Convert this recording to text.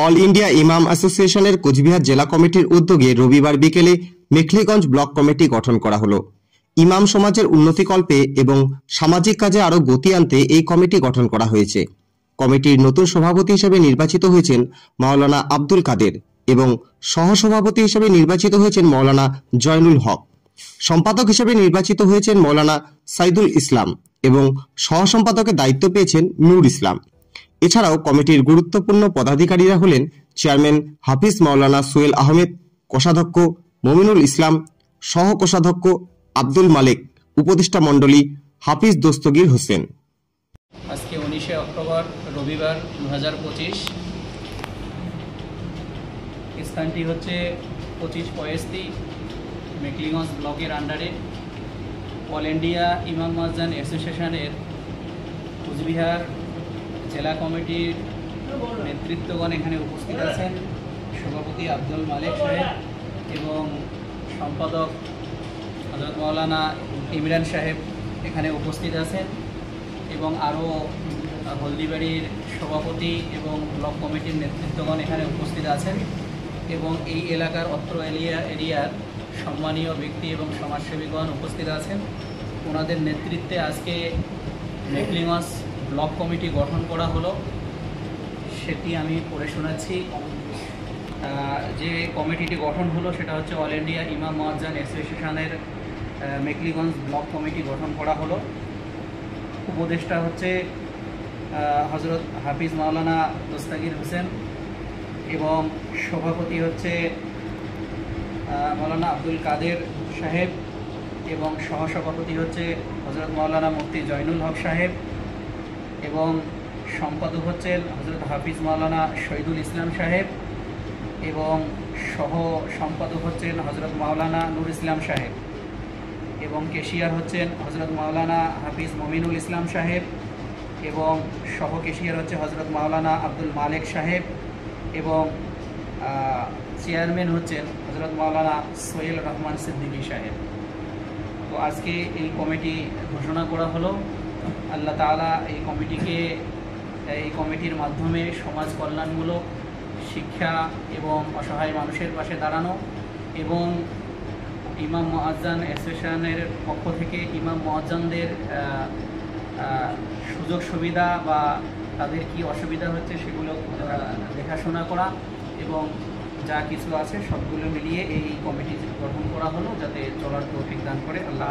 All India ইমাম অ্যাসোসিয়েশনের কোচবিহার জেলা কমিটির উদ্যোগে রবিবার বিকেলে মেখলিগঞ্জ ব্লক কমিটি গঠন করা হলো। ইমাম সমাজের উন্নতিকল্পে এবং সামাজিক কাজে আরও গতি আনতে এই কমিটি গঠন করা হয়েছে। কমিটির নতুন সভাপতি হিসেবে নির্বাচিত হয়েছেন মাওলানা আব্দুল কাদের এবং সহসভাপতি হিসেবে নির্বাচিত হয়েছেন মাওলানা জয়নুল হক। সম্পাদক হিসেবে নির্বাচিত হয়েছেন মাওলানা সাইদুল ইসলাম এবং সহসম্পাদকের দায়িত্ব পেয়েছেন নূর ইসলাম। এছাড়াও কমিটির গুরুত্বপূর্ণ পদাধিকারীরা হলেন চেয়ারম্যান হাফিজ মাওলানা সোহেল আহমেদ, কোষাধ্যক্ষ মমিনুল ইসলাম, সহ কোষাধ্যক্ষ আব্দুল মালেক, উপদেষ্টা মণ্ডলী হাফিজ দস্তগীর হোসেন। আজকে 19শে অক্টোবর রবিবার 2025। স্থানটি হচ্ছে 25 পয়েস্তি মেখলিগঞ্জ ব্লকের আন্ডারে অল ইন্ডিয়া ইমাম মুয়াজ্জিন অ্যাসোসিয়েশনের কোচবিহার জেলা কমিটির নেতৃত্বগণ এখানে উপস্থিত আছেন। সভাপতি আব্দুল মালেক সাহেব এবং সম্পাদক হযরত মাওলানা ইমরান সাহেব এখানে উপস্থিত আছেন এবং আরও হলদিবাড়ির সভাপতি এবং ব্লক কমিটির নেতৃত্বগণ এখানে উপস্থিত আছেন এবং এই এলাকার অত্র এরিয়ার সম্মানীয় ব্যক্তি এবং সমাজসেবীগণ উপস্থিত আছেন। ওনাদের নেতৃত্বে আজকে মেখলিগঞ্জ ব্লক কমিটি গঠন করা হলো, সেটি আমি পড়ে শোনাচ্ছি। যে কমিটিটি গঠন হলো সেটা হচ্ছে অল ইন্ডিয়া ইমাম মুয়াজ্জিন অ্যাসোসিয়েশনের মেখলিগঞ্জ ব্লক কমিটি গঠন করা হলো। উপদেষ্টা হচ্ছে হযরত হাফিজ মাওলানা দস্তগীর হোসেন এবং সভাপতি হচ্ছে মাওলানা আব্দুল কাদের সাহেব এবং সহসভাপতি হচ্ছে হযরত মাওলানা মুফতি জয়নুল হক সাহেব এবং সম্পাদক হচ্ছেন হযরত হাফিজ মাওলানা শহীদুল ইসলাম সাহেব এবং সহ সম্পাদক হচ্ছেন হযরত মাওলানা নূর ইসলাম সাহেব এবং কেশিয়ার হচ্ছেন হযরত মাওলানা হাফিজ মমিনুল ইসলাম সাহেব এবং সহ কেশিয়ার হচ্ছে হযরত মাওলানা আব্দুল মালেক সাহেব এবং চেয়ারম্যান হচ্ছেন হযরত মাওলানা সোহেল রহমান সিদ্দিকী সাহেব। তো আজকে এই কমিটি ঘোষণা করা হলো। আল্লাহ তাআলা এই কমিটির মাধ্যমে সমাজ কল্যাণমূলক শিক্ষা এবং অসহায় মানুষের পাশে দাঁড়ানো এবং ইমাম মুয়াজ্জিন অ্যাসোসিয়েশনের পক্ষ থেকে ইমাম মুয়াজ্জিনদের সুযোগ সুবিধা বা তাদের কি অসুবিধা হচ্ছে সেগুলো দেখাশোনা করা এবং যা কিছু আছে সবগুলো মিলিয়ে এই কমিটি গঠন করা হলো, যাতে চলার তৌফিক দান করে আল্লাহ।